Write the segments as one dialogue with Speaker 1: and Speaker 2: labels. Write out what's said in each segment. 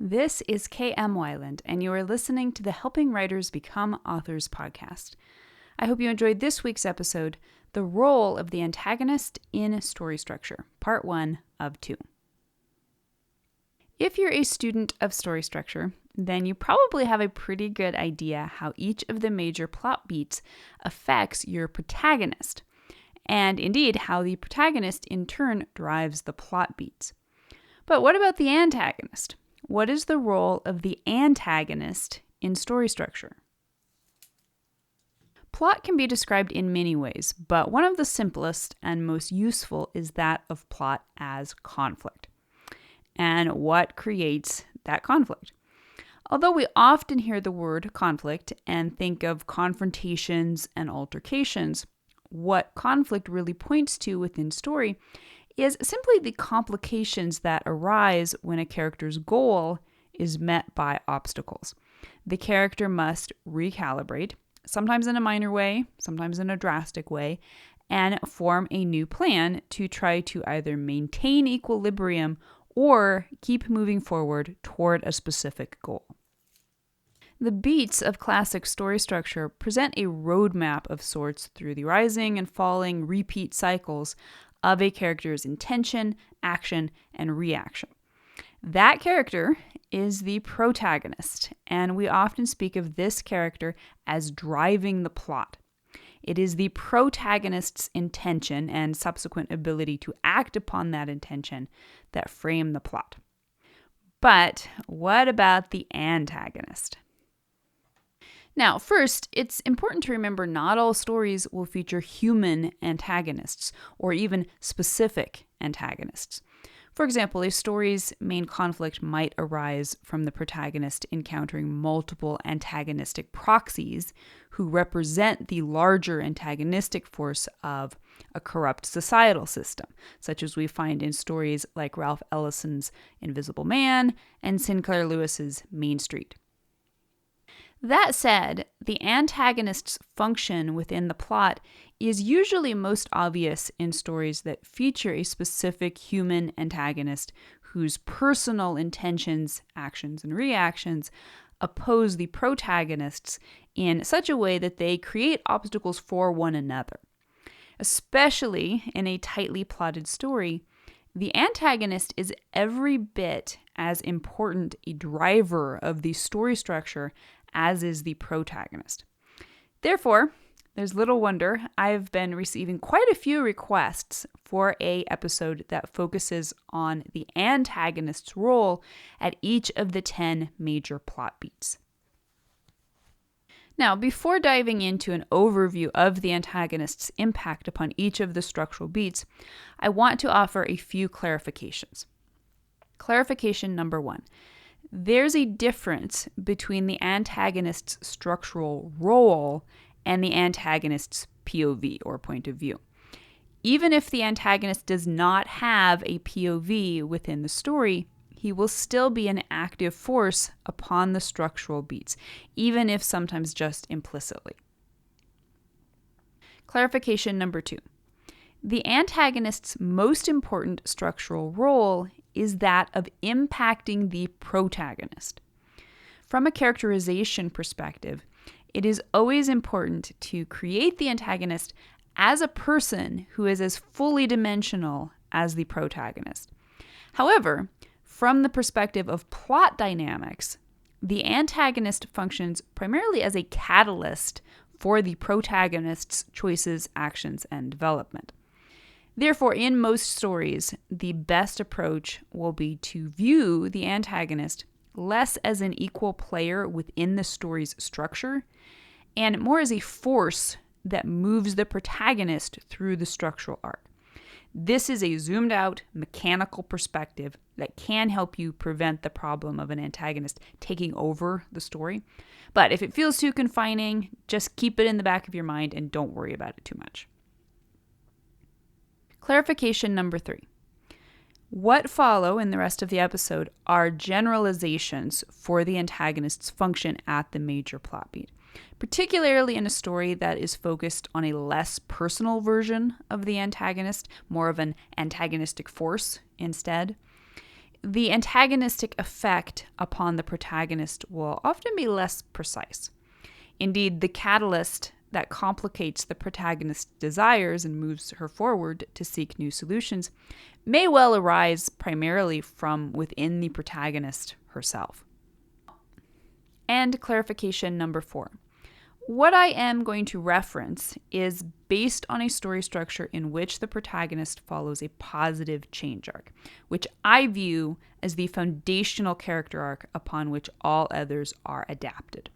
Speaker 1: This is K.M. Weiland, and you are listening to the Helping Writers Become Authors podcast. I hope you enjoyed this week's episode, The Role of the Antagonist in Story Structure, Part 1 of 2. If you're a student of story structure, then you probably have a pretty good idea how each of the major plot beats affects your protagonist, and indeed how the protagonist in turn drives the plot beats. But what about the antagonist? What is the role of the antagonist in story structure? Plot can be described in many ways, but one of the simplest and most useful is that of plot as conflict. And what creates that conflict? Although we often hear the word conflict and think of confrontations and altercations, what conflict really points to within story is simply the complications that arise when a character's goal is met by obstacles. The character must recalibrate, sometimes in a minor way, sometimes in a drastic way, and form a new plan to try to either maintain equilibrium or keep moving forward toward a specific goal. The beats of classic story structure present a roadmap of sorts through the rising and falling repeat cycles of a character's intention, action, and reaction. That character is the protagonist, and we often speak of this character as driving the plot. It is the protagonist's intention and subsequent ability to act upon that intention that frame the plot. But what about the antagonist? Now, first, it's important to remember not all stories will feature human antagonists or even specific antagonists. For example, a story's main conflict might arise from the protagonist encountering multiple antagonistic proxies who represent the larger antagonistic force of a corrupt societal system, such as we find in stories like Ralph Ellison's Invisible Man and Sinclair Lewis's Main Street. That said, the antagonist's function within the plot is usually most obvious in stories that feature a specific human antagonist whose personal intentions, actions, and reactions oppose the protagonists in such a way that they create obstacles for one another. Especially in a tightly plotted story, the antagonist is every bit as important a driver of the story structure as is the protagonist. Therefore, there's little wonder I've been receiving quite a few requests for an episode that focuses on the antagonist's role at each of the 10 major plot beats. Now, before diving into an overview of the antagonist's impact upon each of the structural beats, I want to offer a few clarifications. Clarification number 1. There's a difference between the antagonist's structural role and the antagonist's POV, or point of view. Even if the antagonist does not have a POV within the story, he will still be an active force upon the structural beats, even if sometimes just implicitly. Clarification number 2. The antagonist's most important structural role is that of impacting the protagonist. From a characterization perspective, it is always important to create the antagonist as a person who is as fully dimensional as the protagonist. However, from the perspective of plot dynamics, the antagonist functions primarily as a catalyst for the protagonist's choices, actions, and development. Therefore, in most stories, the best approach will be to view the antagonist less as an equal player within the story's structure and more as a force that moves the protagonist through the structural arc. This is a zoomed out, mechanical perspective that can help you prevent the problem of an antagonist taking over the story. But if it feels too confining, just keep it in the back of your mind and don't worry about it too much. Clarification number 3. What follow in the rest of the episode are generalizations for the antagonist's function at the major plot beat, particularly in a story that is focused on a less personal version of the antagonist, more of an antagonistic force instead. the antagonistic effect upon the protagonist will often be less precise. Indeed, the catalyst that complicates the protagonist's desires and moves her forward to seek new solutions may well arise primarily from within the protagonist herself. And clarification number 4. What I am going to reference is based on a story structure in which the protagonist follows a positive change arc, which I view as the foundational character arc upon which all others are adapted.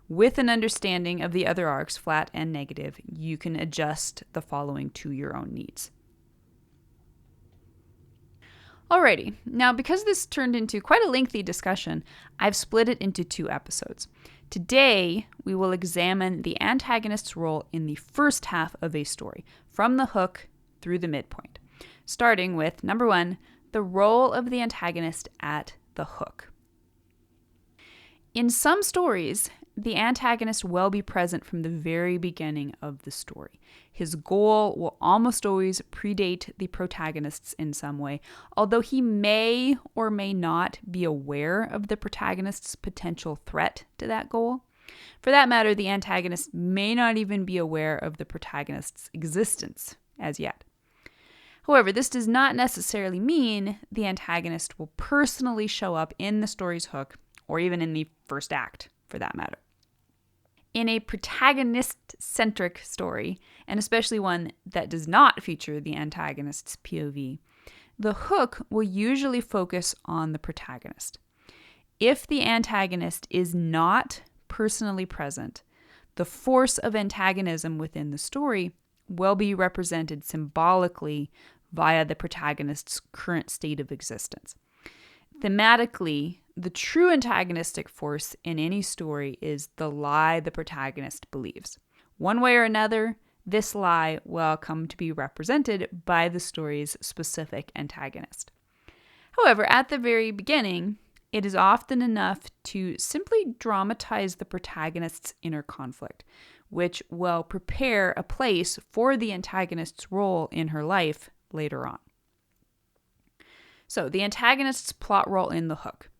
Speaker 1: With an understanding of the other arcs, flat and negative, you can adjust the following to your own needs. Alrighty, now because this turned into quite a lengthy discussion, I've split it into 2 episodes. Today, we will examine the antagonist's role in the first half of a story, from the hook through the midpoint, starting with number 1, the role of the antagonist at the hook. In some stories, the antagonist will be present from the very beginning of the story. His goal will almost always predate the protagonist's in some way, although he may or may not be aware of the protagonist's potential threat to that goal. For that matter, the antagonist may not even be aware of the protagonist's existence as yet. However, this does not necessarily mean the antagonist will personally show up in the story's hook, or even in the first act, for that matter. In a protagonist-centric story, and especially one that does not feature the antagonist's POV, the hook will usually focus on the protagonist. If the antagonist is not personally present, the force of antagonism within the story will be represented symbolically via the protagonist's current state of existence. Thematically, the true antagonistic force in any story is the lie the protagonist believes. One way or another, this lie will come to be represented by the story's specific antagonist. However, at the very beginning, it is often enough to simply dramatize the protagonist's inner conflict, which will prepare a place for the antagonist's role in her life later on. So, the antagonist's plot role in the hook.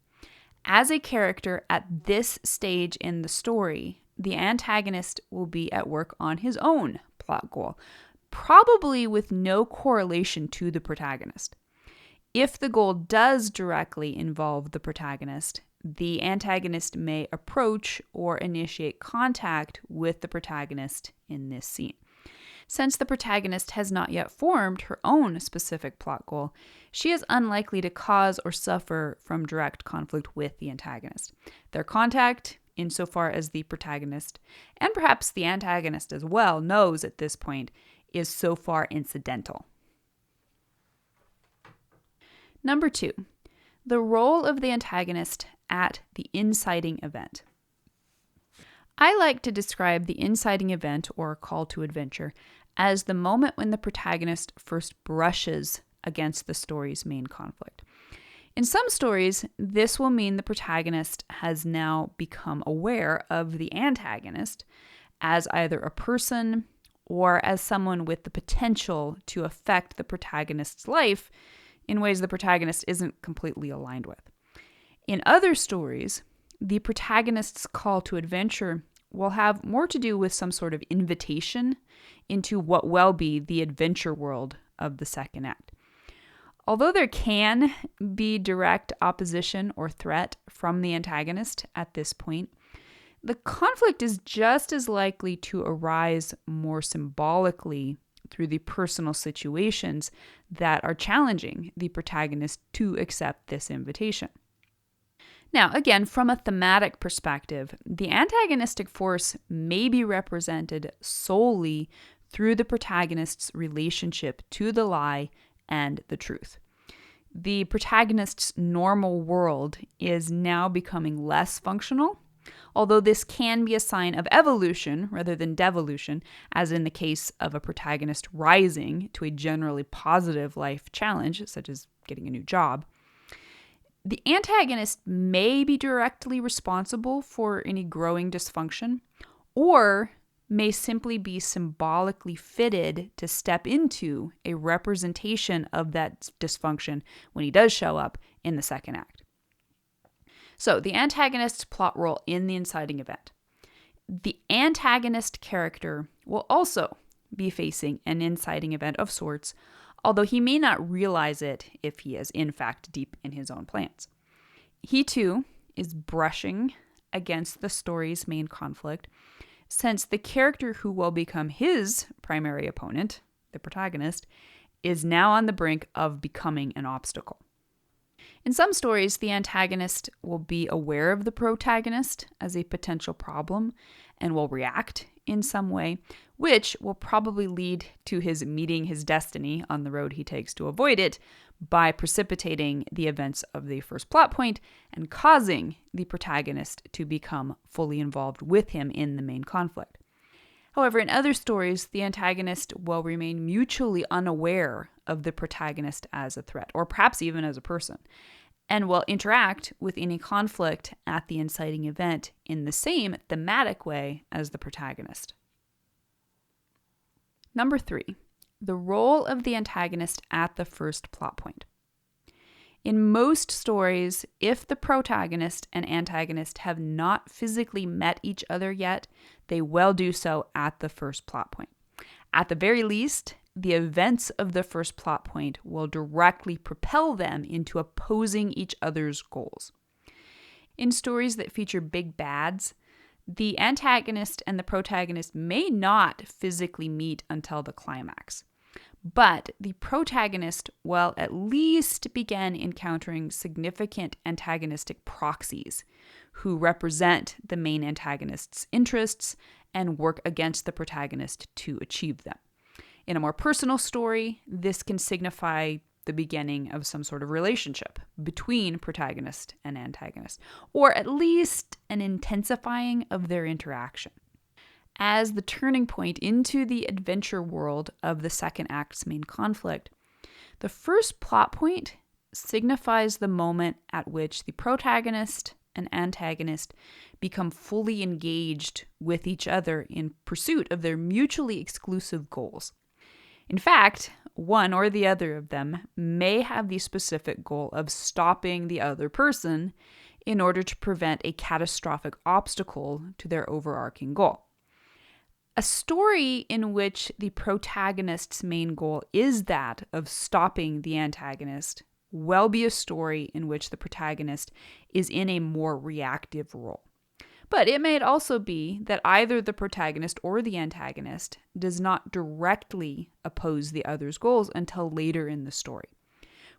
Speaker 1: As a character at this stage in the story, the antagonist will be at work on his own plot goal, probably with no correlation to the protagonist. If the goal does directly involve the protagonist, the antagonist may approach or initiate contact with the protagonist in this scene. Since the protagonist has not yet formed her own specific plot goal, she is unlikely to cause or suffer from direct conflict with the antagonist. Their contact, insofar as the protagonist, and perhaps the antagonist as well, knows at this point, is so far incidental. Number 2, the role of the antagonist at the inciting event. I like to describe the inciting event, or call to adventure, as the moment when the protagonist first brushes against the story's main conflict. In some stories, this will mean the protagonist has now become aware of the antagonist as either a person or as someone with the potential to affect the protagonist's life in ways the protagonist isn't completely aligned with. In other stories, the protagonist's call to adventure will have more to do with some sort of invitation into what will be the adventure world of the second act. Although there can be direct opposition or threat from the antagonist at this point, the conflict is just as likely to arise more symbolically through the personal situations that are challenging the protagonist to accept this invitation. Now, again, from a thematic perspective, the antagonistic force may be represented solely through the protagonist's relationship to the lie and the truth. The protagonist's normal world is now becoming less functional, although this can be a sign of evolution rather than devolution, as in the case of a protagonist rising to a generally positive life challenge, such as getting a new job. The antagonist may be directly responsible for any growing dysfunction, or may simply be symbolically fitted to step into a representation of that dysfunction when he does show up in the second act. So, the antagonist's plot role in the inciting event. The antagonist character will also be facing an inciting event of sorts, although he may not realize it if he is in fact deep in his own plans. He too is brushing against the story's main conflict, since the character who will become his primary opponent, the protagonist, is now on the brink of becoming an obstacle. In some stories, the antagonist will be aware of the protagonist as a potential problem and will react in some way, which will probably lead to his meeting his destiny on the road he takes to avoid it by precipitating the events of the first plot point and causing the protagonist to become fully involved with him in the main conflict. However, in other stories, the antagonist will remain mutually unaware of the protagonist as a threat, or perhaps even as a person, and will interact with any conflict at the inciting event in the same thematic way as the protagonist. Number 3, the role of the antagonist at the first plot point. In most stories, if the protagonist and antagonist have not physically met each other yet, they will do so at the first plot point. At the very least, the events of the first plot point will directly propel them into opposing each other's goals. In stories that feature big bads, the antagonist and the protagonist may not physically meet until the climax. But the protagonist will at least begin encountering significant antagonistic proxies who represent the main antagonist's interests and work against the protagonist to achieve them. In a more personal story, this can signify the beginning of some sort of relationship between protagonist and antagonist, or at least an intensifying of their interaction. As the turning point into the adventure world of the second act's main conflict, the first plot point signifies the moment at which the protagonist and antagonist become fully engaged with each other in pursuit of their mutually exclusive goals. In fact, one or the other of them may have the specific goal of stopping the other person in order to prevent a catastrophic obstacle to their overarching goal. A story in which the protagonist's main goal is that of stopping the antagonist will be a story in which the protagonist is in a more reactive role. But it may also be that either the protagonist or the antagonist does not directly oppose the other's goals until later in the story.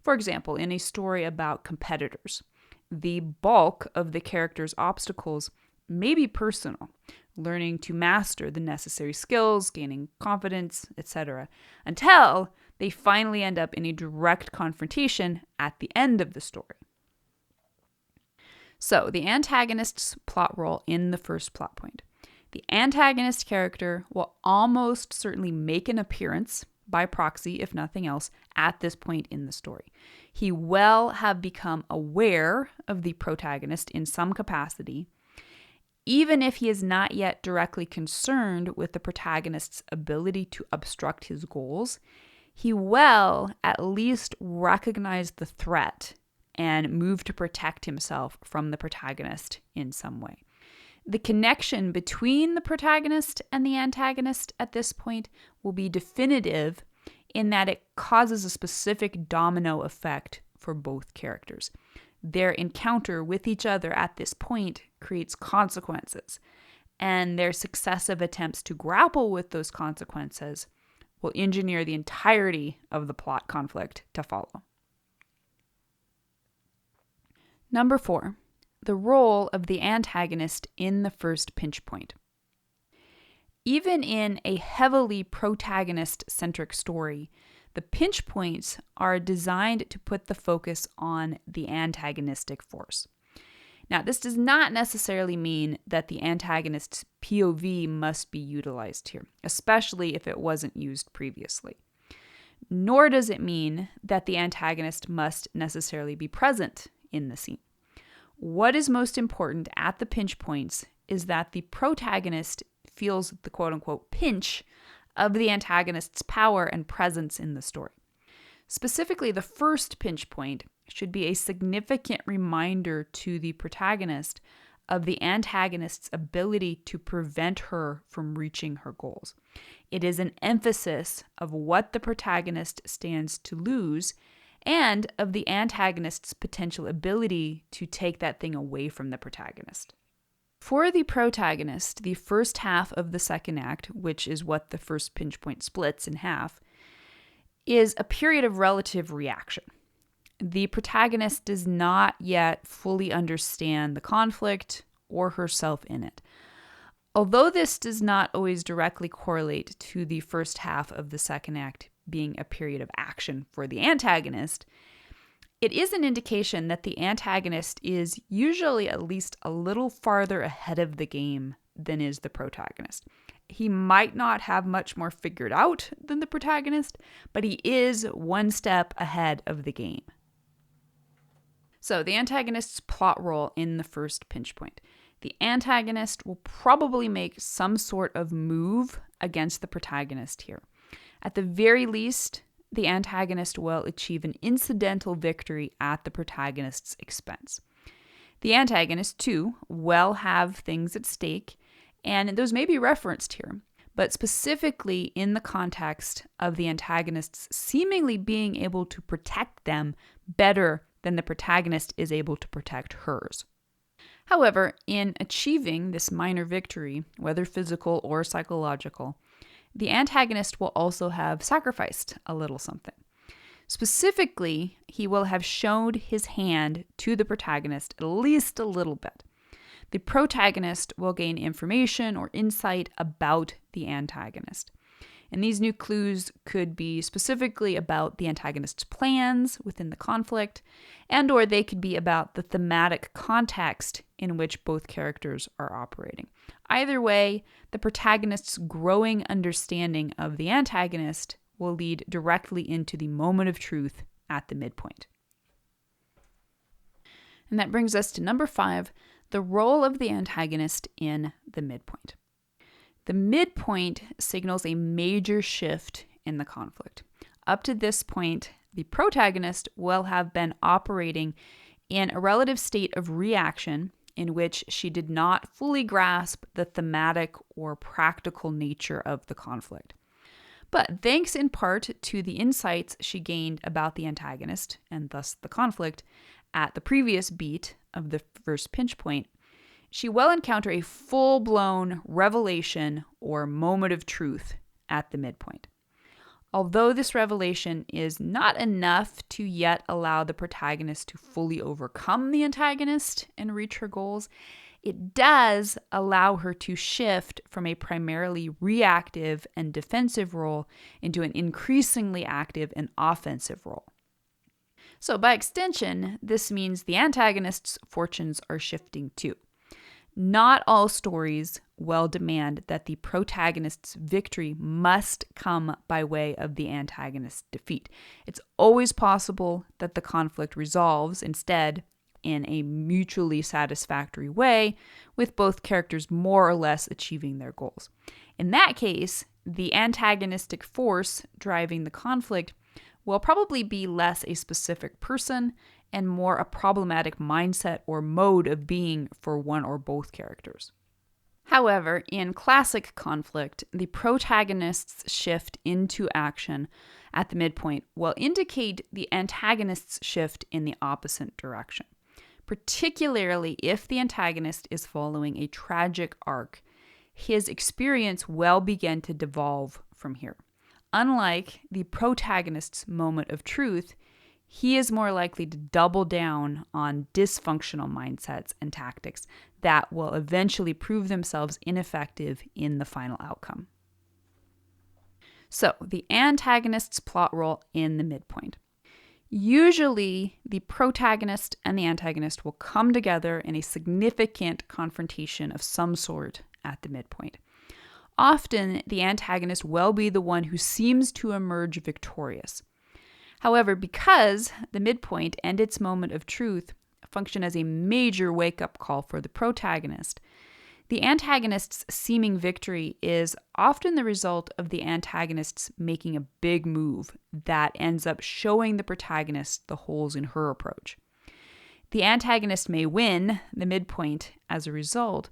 Speaker 1: For example, in a story about competitors, the bulk of the character's obstacles may be personal, learning to master the necessary skills, gaining confidence, etc., until they finally end up in a direct confrontation at the end of the story. So, the antagonist's plot role in the first plot point. The antagonist character will almost certainly make an appearance, by proxy if nothing else, at this point in the story. He will have become aware of the protagonist in some capacity, even if he is not yet directly concerned with the protagonist's ability to obstruct his goals. He will at least recognize the threat and move to protect himself from the protagonist in some way. The connection between the protagonist and the antagonist at this point will be definitive in that it causes a specific domino effect for both characters. Their encounter with each other at this point creates consequences, and their successive attempts to grapple with those consequences will engineer the entirety of the plot conflict to follow. Number 4, the role of the antagonist in the first pinch point. Even in a heavily protagonist-centric story, the pinch points are designed to put the focus on the antagonistic force. Now, this does not necessarily mean that the antagonist's POV must be utilized here, especially if it wasn't used previously. Nor does it mean that the antagonist must necessarily be present in the scene. What is most important at the pinch points is that the protagonist feels the quote-unquote pinch of the antagonist's power and presence in the story. Specifically, the first pinch point should be a significant reminder to the protagonist of the antagonist's ability to prevent her from reaching her goals. It is an emphasis of what the protagonist stands to lose and of the antagonist's potential ability to take that thing away from the protagonist. For the protagonist, the first half of the second act, which is what the first pinch point splits in half, is a period of relative reaction. The protagonist does not yet fully understand the conflict or herself in it. Although this does not always directly correlate to the first half of the second act being a period of action for the antagonist, it is an indication that the antagonist is usually at least a little farther ahead of the game than is the protagonist. He might not have much more figured out than the protagonist, but he is one step ahead of the game. So, the antagonist's plot role in the first pinch point. The antagonist will probably make some sort of move against the protagonist here. At the very least, the antagonist will achieve an incidental victory at the protagonist's expense. The antagonist, too, will have things at stake, and those may be referenced here, but specifically in the context of the antagonists seemingly being able to protect them better than the protagonist is able to protect hers. However, in achieving this minor victory, whether physical or psychological, the antagonist will also have sacrificed a little something. Specifically, he will have showed his hand to the protagonist at least a little bit. The protagonist will gain information or insight about the antagonist. And these new clues could be specifically about the antagonist's plans within the conflict, and/or they could be about the thematic context in which both characters are operating. Either way, the protagonist's growing understanding of the antagonist will lead directly into the moment of truth at the midpoint. And that brings us to number 5, the role of the antagonist in the midpoint. The midpoint signals a major shift in the conflict. Up to this point, the protagonist will have been operating in a relative state of reaction in which she did not fully grasp the thematic or practical nature of the conflict. But thanks in part to the insights she gained about the antagonist, and thus the conflict, at the previous beat of the first pinch point, she will encounter a full-blown revelation or moment of truth at the midpoint. Although this revelation is not enough to yet allow the protagonist to fully overcome the antagonist and reach her goals, it does allow her to shift from a primarily reactive and defensive role into an increasingly active and offensive role. So by extension, this means the antagonist's fortunes are shifting too. Not all stories will demand that the protagonist's victory must come by way of the antagonist's defeat. It's always possible that the conflict resolves instead in a mutually satisfactory way, with both characters more or less achieving their goals. In that case, the antagonistic force driving the conflict will probably be less a specific person and more a problematic mindset or mode of being for one or both characters. However, in classic conflict, the protagonist's shift into action at the midpoint will indicate the antagonist's shift in the opposite direction, particularly if the antagonist is following a tragic arc. His experience will begin to devolve from here. Unlike the protagonist's moment of truth, he is more likely to double down on dysfunctional mindsets and tactics that will eventually prove themselves ineffective in the final outcome. So, the antagonist's plot role in the midpoint. Usually, the protagonist and the antagonist will come together in a significant confrontation of some sort at the midpoint. Often, the antagonist will be the one who seems to emerge victorious. However, because the midpoint and its moment of truth function as a major wake-up call for the protagonist, The antagonist's seeming victory is often the result of the antagonist's making a big move that ends up showing the protagonist the holes in her approach. The antagonist may win the midpoint as a result,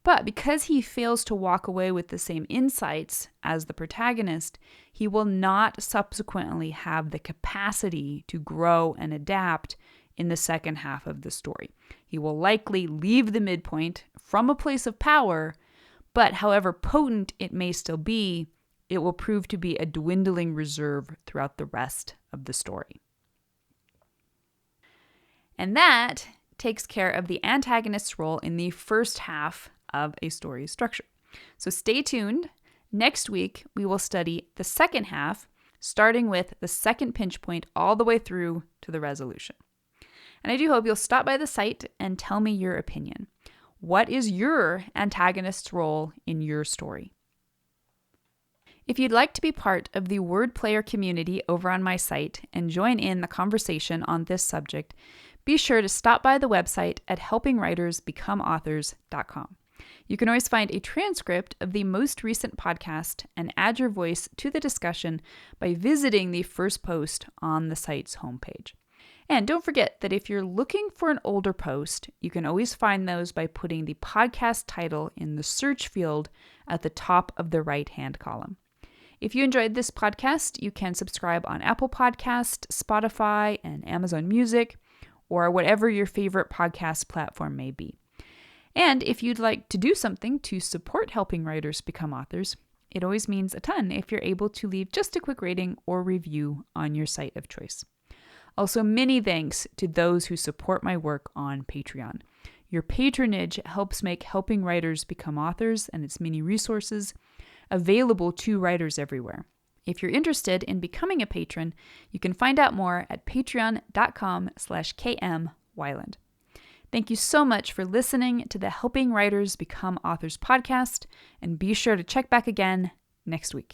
Speaker 1: but because he fails to walk away with the same insights as the protagonist, he will not subsequently have the capacity to grow and adapt in the second half of the story. He will likely leave the midpoint from a place of power, but however potent it may still be, it will prove to be a dwindling reserve throughout the rest of the story. And that takes care of the antagonist's role in the first half of a story structure. So stay tuned. Next week, we will study the second half, starting with the second pinch point all the way through to the resolution. And I do hope you'll stop by the site and tell me your opinion. What is your antagonist's role in your story? If you'd like to be part of the word player community over on my site and join in the conversation on this subject, be sure to stop by the website at helpingwritersbecomeauthors.com. You can always find a transcript of the most recent podcast and add your voice to the discussion by visiting the first post on the site's homepage. And don't forget that if you're looking for an older post, you can always find those by putting the podcast title in the search field at the top of the right-hand column. If you enjoyed this podcast, you can subscribe on Apple Podcast, Spotify, and Amazon Music, or whatever your favorite podcast platform may be. And if you'd like to do something to support helping writers become authors, it always means a ton if you're able to leave just a quick rating or review on your site of choice. Also, many thanks to those who support my work on Patreon. Your patronage helps make helping writers become authors and its many resources available to writers everywhere. If you're interested in becoming a patron, you can find out more at patreon.com/kmwyland. Thank you so much for listening to the Helping Writers Become Authors podcast, and be sure to check back again next week.